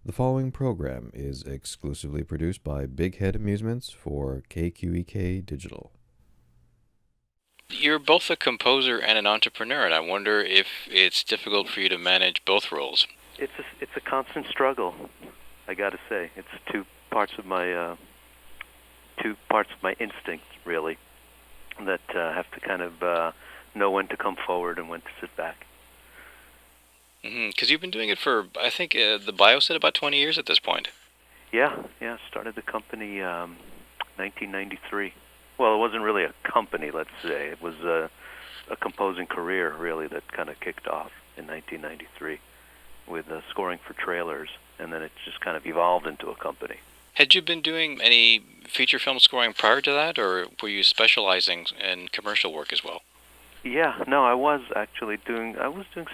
The following program is exclusively produced by Big Head Amusements for KQEK Digital. You're both a composer and an entrepreneur, and I wonder if it's difficult for you to manage both roles. It's a constant struggle, I got to say. It's two parts of my instinct, really, that have to kind of know when to come forward and when to sit back. Because you've been doing it for, I think, the bio said about 20 years at this point. Yeah. Started the company 1993. Well, it wasn't really a company, let's say. It was a composing career, really, that kind of kicked off in 1993 with scoring for trailers, and then it just kind of evolved into a company. Had you been doing any feature film scoring prior to that, or were you specializing in commercial work as well? Yeah, no, I was doing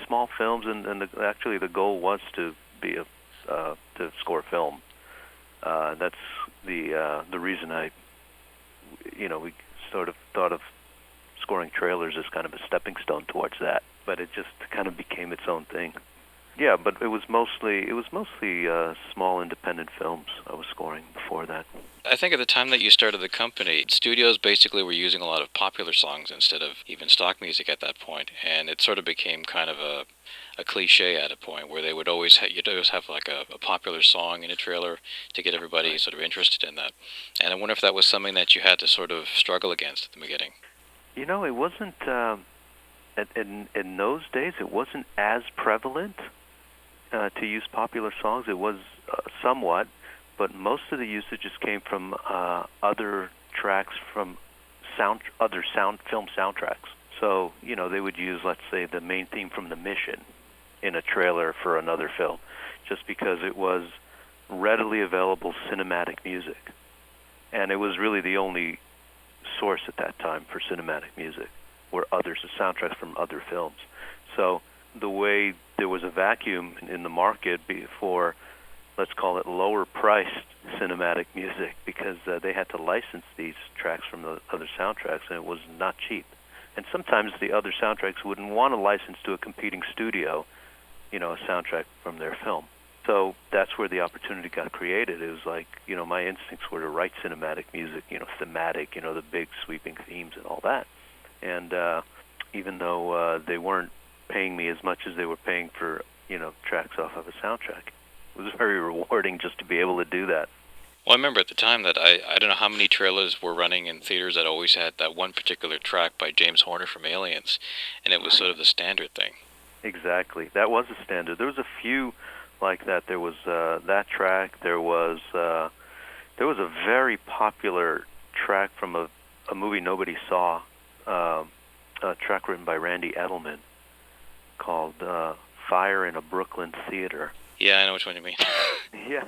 small films, and actually the goal was to be to score film. That's the reason we sort of thought of scoring trailers as kind of a stepping stone towards that, but it just kind of became its own thing. Yeah, but it was mostly small independent films I was scoring before that. I think at the time that you started the company, studios basically were using a lot of popular songs instead of even stock music at that point, and it sort of became kind of a cliche at a point where they would always you'd always have like a popular song in a trailer to get everybody sort of interested in that. And I wonder if that was something that you had to sort of struggle against at the beginning. You know, it wasn't in those days. It wasn't as prevalent to use popular songs. It was somewhat, but most of the usage came from other tracks from other film soundtracks. So, they would use, let's say, the main theme from The Mission in a trailer for another film, just because it was readily available cinematic music. And it was really the only source at that time for cinematic music, were soundtracks from other films. So the way there was a vacuum in the market for, let's call it, lower-priced cinematic music, because they had to license these tracks from the other soundtracks, and it was not cheap. And sometimes the other soundtracks wouldn't want to license to a competing studio, a soundtrack from their film. So that's where the opportunity got created. It was like, my instincts were to write cinematic music, thematic, the big sweeping themes and all that. And even though they weren't paying me as much as they were paying for, tracks off of a soundtrack, it was very rewarding just to be able to do that. Well, I remember at the time that I don't know how many trailers were running in theaters that always had that one particular track by James Horner from Aliens, and it was sort of the standard thing. Exactly. That was a standard. There was a few like that. There was that track. There was a very popular track from a movie nobody saw, a track written by Randy Edelman called Fire in a Brooklyn Theater. Yeah, I know which one you mean. Yeah.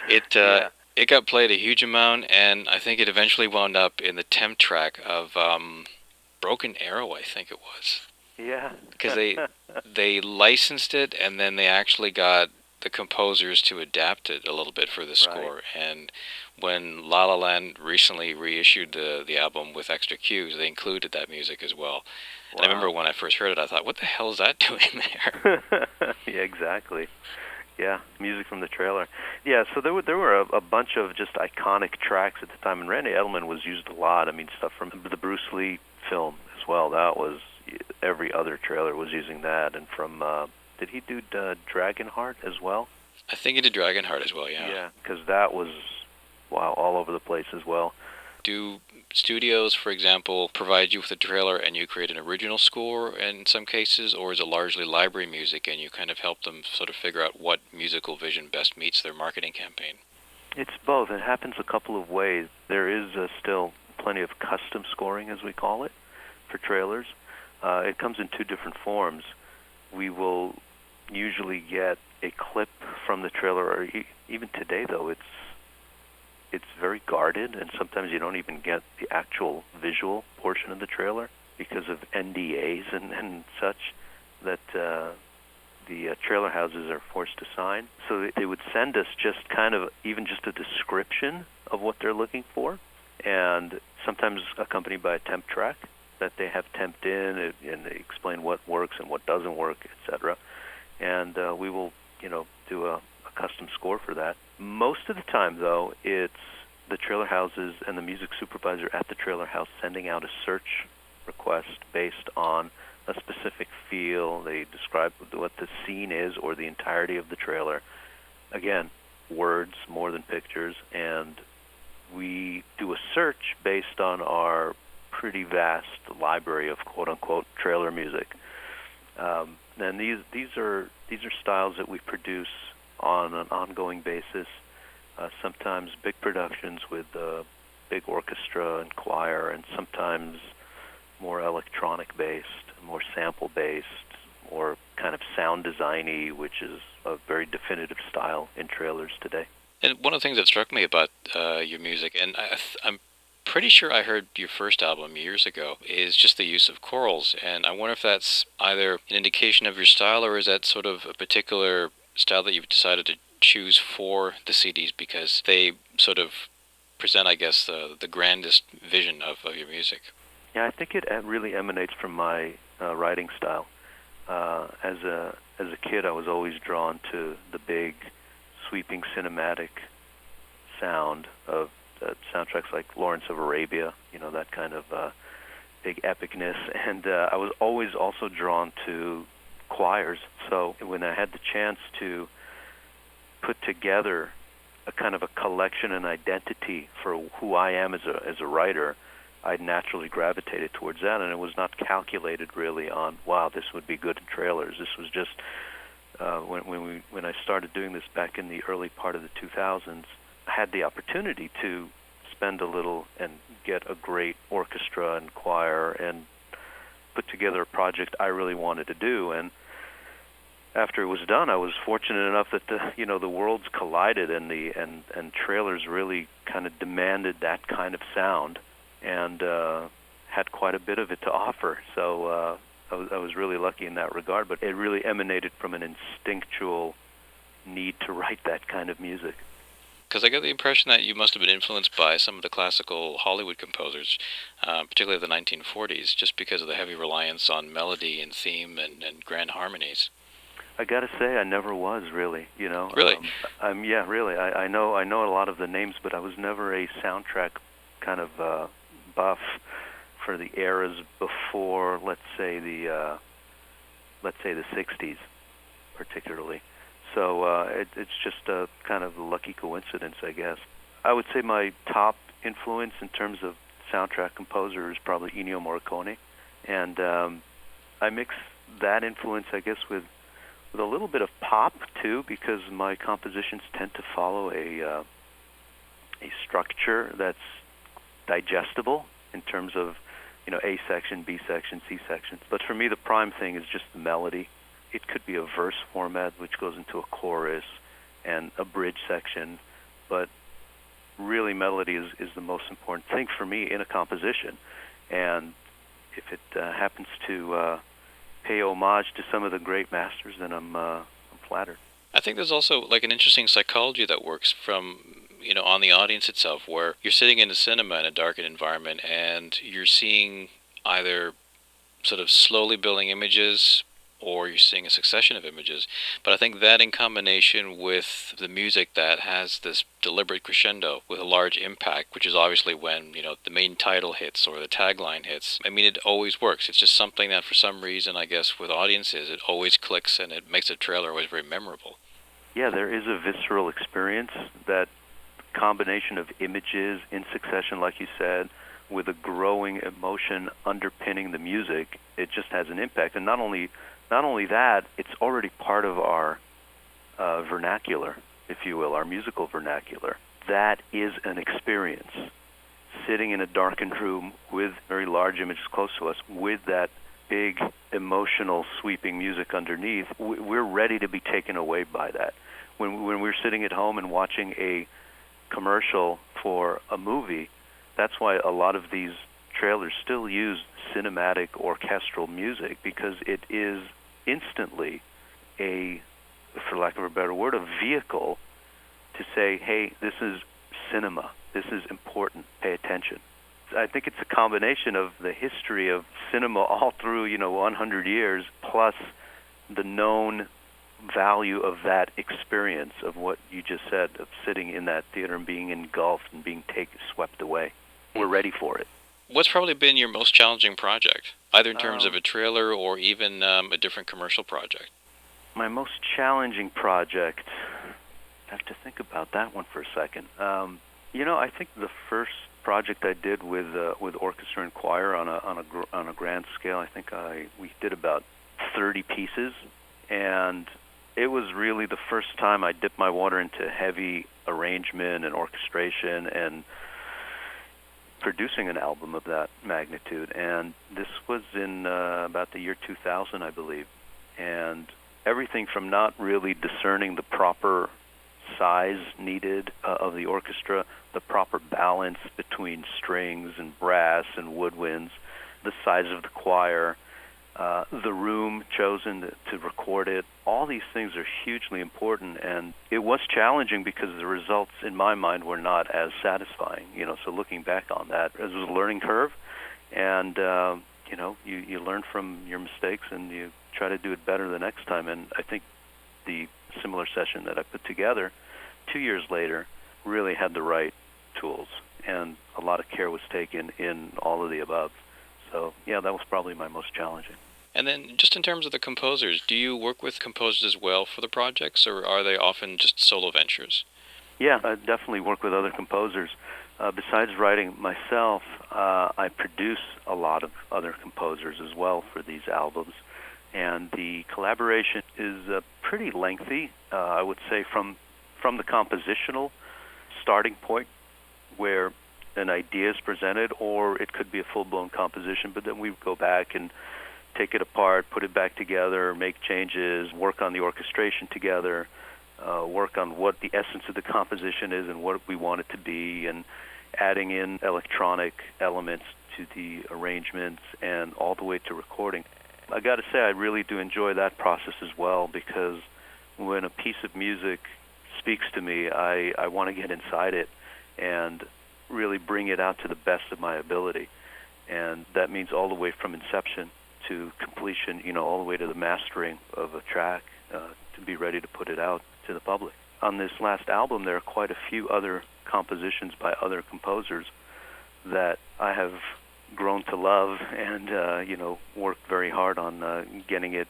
It got played a huge amount, and I think it eventually wound up in the temp track of Broken Arrow, I think it was. Yeah. Because they licensed it, and then they actually got the composers to adapt it a little bit for the score. Right. And when La La Land recently reissued the album with extra cues, they included that music as well. Wow. And I remember when I first heard it, I thought, what the hell is that doing there? Yeah, exactly. Yeah, music from the trailer. Yeah, so there were a bunch of just iconic tracks at the time, and Randy Edelman was used a lot. I mean, stuff from the Bruce Lee film as well. That was, every other trailer was using that. And from, did he do Dragonheart as well? I think he did Dragonheart as well, yeah. Yeah, because that was, wow, all over the place as well. Do studios, for example, provide you with a trailer and you create an original score in some cases, or is it largely library music and you kind of help them sort of figure out what musical vision best meets their marketing campaign? It's both. It happens a couple of ways. There is still plenty of custom scoring, as we call it, for trailers. It comes in two different forms. We will usually get a clip from the trailer, or even today, though, it's very guarded, and sometimes you don't even get the actual visual portion of the trailer because of NDAs and such that the trailer houses are forced to sign. So they would send us just kind of even just a description of what they're looking for, and sometimes accompanied by a temp track that they have temped in, and they explain what works and what doesn't work, etc. And we will, do a custom score for that. Most of the time, though, it's the trailer houses and the music supervisor at the trailer house sending out a search request based on a specific feel. They describe what the scene is or the entirety of the trailer. Again, words more than pictures, and we do a search based on our pretty vast library of quote-unquote trailer music. And these are styles that we produce on an ongoing basis. Sometimes big productions with big orchestra and choir, and sometimes more electronic-based, more sample-based, more kind of sound designy, which is a very definitive style in trailers today. And one of the things that struck me about your music, and I'm pretty sure I heard your first album years ago, is just the use of chorals. And I wonder if that's either an indication of your style, or is that sort of a particular style that you've decided to choose for the CDs because they sort of present, I guess, the grandest vision of your music. Yeah, I think it really emanates from my writing style. As a kid, I was always drawn to the big, sweeping cinematic sound of soundtracks like Lawrence of Arabia, that kind of big epicness. And I was always also drawn to choirs. So when I had the chance to put together a kind of a collection and identity for who I am as a writer, I naturally gravitated towards that, and it was not calculated really on, wow, this would be good in trailers. This was just when I started doing this back in the early part of the 2000s, I had the opportunity to spend a little and get a great orchestra and choir and put together a project I really wanted to do. And after it was done, I was fortunate enough that the worlds collided, and trailers really kind of demanded that kind of sound, and had quite a bit of it to offer. So I was really lucky in that regard, but it really emanated from an instinctual need to write that kind of music. Because I get the impression that you must have been influenced by some of the classical Hollywood composers, particularly the 1940s, just because of the heavy reliance on melody and theme and grand harmonies. I got to say, I never was really. Really? Really. I know a lot of the names, but I was never a soundtrack kind of buff for the eras before, let's say the 60s, particularly. So it's just a kind of lucky coincidence, I guess. I would say my top influence in terms of soundtrack composer is probably Ennio Morricone, and I mix that influence, I guess, with a little bit of pop too, because my compositions tend to follow a structure that's digestible in terms of A section, B section, C section. But for me, the prime thing is just the melody. It could be a verse format, which goes into a chorus and a bridge section, but really melody is the most important thing for me in a composition. And if it happens to pay homage to some of the great masters, then I'm flattered. I think there's also like an interesting psychology that works from on the audience itself, where you're sitting in a cinema in a darkened environment and you're seeing either sort of slowly building images or you're seeing a succession of images. But I think that in combination with the music that has this deliberate crescendo with a large impact, which is obviously when, the main title hits or the tagline hits, I mean, it always works. It's just something that for some reason, I guess, with audiences, it always clicks and it makes a trailer always very memorable. Yeah, there is a visceral experience. That combination of images in succession, like you said, with a growing emotion underpinning the music, it just has an impact. And not only that, it's already part of our vernacular, if you will, our musical vernacular. That is an experience. Sitting in a darkened room with very large images close to us, with that big, emotional, sweeping music underneath, we're ready to be taken away by that. When we're sitting at home and watching a commercial for a movie, that's why a lot of these trailers still use cinematic orchestral music, because it is instantly for lack of a better word, a vehicle to say, hey, this is cinema. This is important. Pay attention. I think it's a combination of the history of cinema all through, 100 years, plus the known value of that experience of what you just said, of sitting in that theater and being engulfed and being swept away. We're ready for it. What's probably been your most challenging project, either in terms of a trailer or even a different commercial project? My most challenging project, I have to think about that one for a second. I think the first project I did with orchestra and choir on a grand scale, I think we did about 30 pieces, and it was really the first time I dipped my water into heavy arrangement and orchestration and producing an album of that magnitude. And this was in about the year 2000, I believe. And everything from not really discerning the proper size needed of the orchestra, the proper balance between strings and brass and woodwinds, the size of the choir, the room chosen to record it. All these things are hugely important, and it was challenging because the results, in my mind, were not as satisfying. So looking back on that, it was a learning curve, and you learn from your mistakes and you try to do it better the next time. And I think the similar session that I put together 2 years later really had the right tools, and a lot of care was taken in all of the above. So yeah, that was probably my most challenging. And then just in terms of the composers, do you work with composers as well for the projects, or are they often just solo ventures? Yeah, I definitely work with other composers. Besides writing myself, I produce a lot of other composers as well for these albums. And the collaboration is pretty lengthy, I would say, from the compositional starting point where an idea is presented, or it could be a full-blown composition, but then we go back and take it apart, put it back together, make changes, work on the orchestration together, work on what the essence of the composition is and what we want it to be, and adding in electronic elements to the arrangements and all the way to recording. I got to say, I really do enjoy that process as well, because when a piece of music speaks to me, I want to get inside it and really bring it out to the best of my ability. And that means all the way from inception to completion, all the way to the mastering of a track to be ready to put it out to the public. On this last album, there are quite a few other compositions by other composers that I have grown to love and, worked very hard on getting it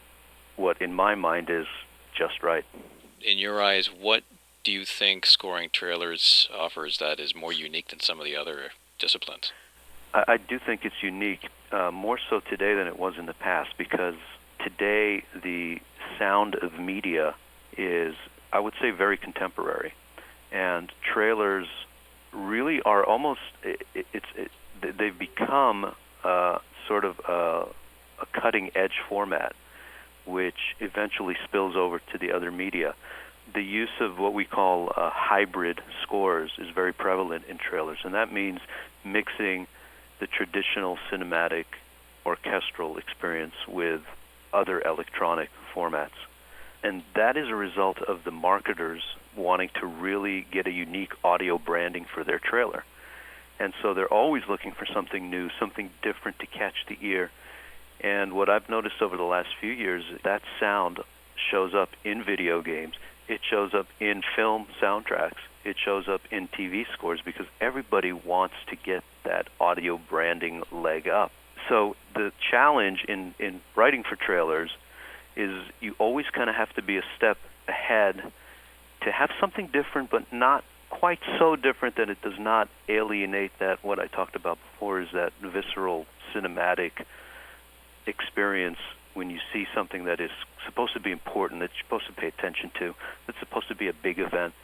what in my mind is just right. In your eyes, what do you think scoring trailers offers that is more unique than some of the other disciplines? I do think it's unique, more so today than it was in the past, because today the sound of media is, I would say, very contemporary. And trailers really are almost, they've become sort of a cutting-edge format, which eventually spills over to the other media. The use of what we call hybrid scores is very prevalent in trailers, and that means mixing the traditional cinematic orchestral experience with other electronic formats. And that is a result of the marketers wanting to really get a unique audio branding for their trailer. And so they're always looking for something new, something different to catch the ear. And what I've noticed over the last few years, that sound shows up in video games, it shows up in film soundtracks, it shows up in TV scores, because everybody wants to get that audio branding leg up. So the challenge in writing for trailers is you always kind of have to be a step ahead to have something different, but not quite so different that it does not alienate that, what I talked about before, is that visceral cinematic experience when you see something that is supposed to be important, that you're supposed to pay attention to, that's supposed to be a big event.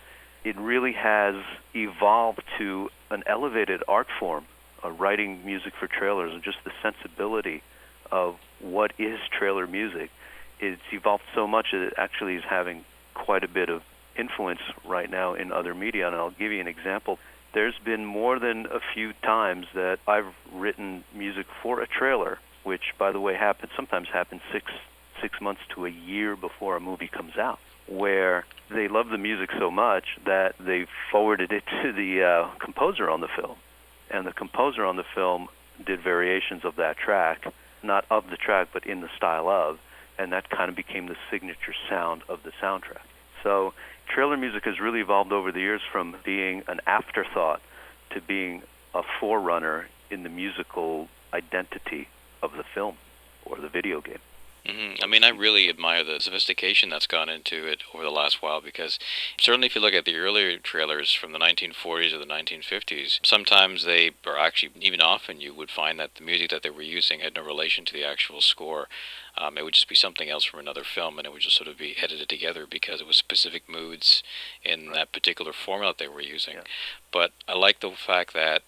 It really has evolved to an elevated art form, writing music for trailers, and just the sensibility of what is trailer music. It's evolved so much that it actually is having quite a bit of influence right now in other media. And I'll give you an example. There's been more than a few times that I've written music for a trailer, which, by the way, sometimes happens six months to a year before a movie comes out, where they love the music so much that they forwarded it to the composer on the film. And the composer on the film did variations of that track, not of the track, but in the style of, and that kind of became the signature sound of the soundtrack. So trailer music has really evolved over the years from being an afterthought to being a forerunner in the musical identity of the film or the video game. I mean, I really admire the sophistication that's gone into it over the last while, because certainly if you look at the earlier trailers from the 1940s or the 1950s, sometimes they, or actually even often, you would find that the music that they were using had no relation to the actual score. It would just be something else from another film, and it would just sort of be edited together because it was specific moods in that particular format they were using. Yeah. But I like the fact that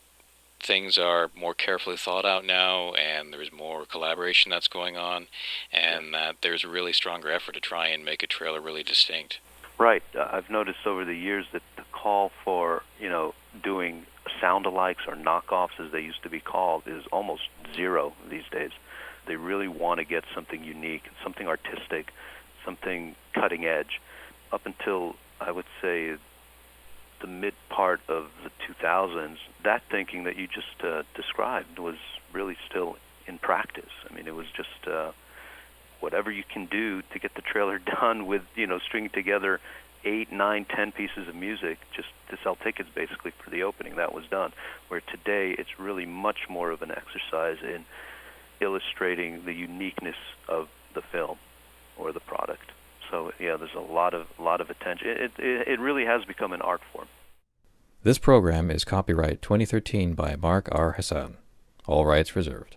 things are more carefully thought out now, and there's more collaboration that's going on, and that there's a really stronger effort to try and make a trailer really distinct. Right. I've noticed over the years that the call for, doing sound-alikes or knockoffs, as they used to be called, is almost zero these days. They really want to get something unique, something artistic, something cutting edge. Up until, I would say, the mid part of the 2000s, that thinking that you just described was really still in practice. I mean, it was just whatever you can do to get the trailer done with, stringing together 8, 9, 10 pieces of music just to sell tickets basically for the opening. That was done. Where today it's really much more of an exercise in illustrating the uniqueness of the film or the product. So yeah, there's a lot of attention. It really has become an art form. This program is copyright 2013 by Mark R. Hassan. All rights reserved.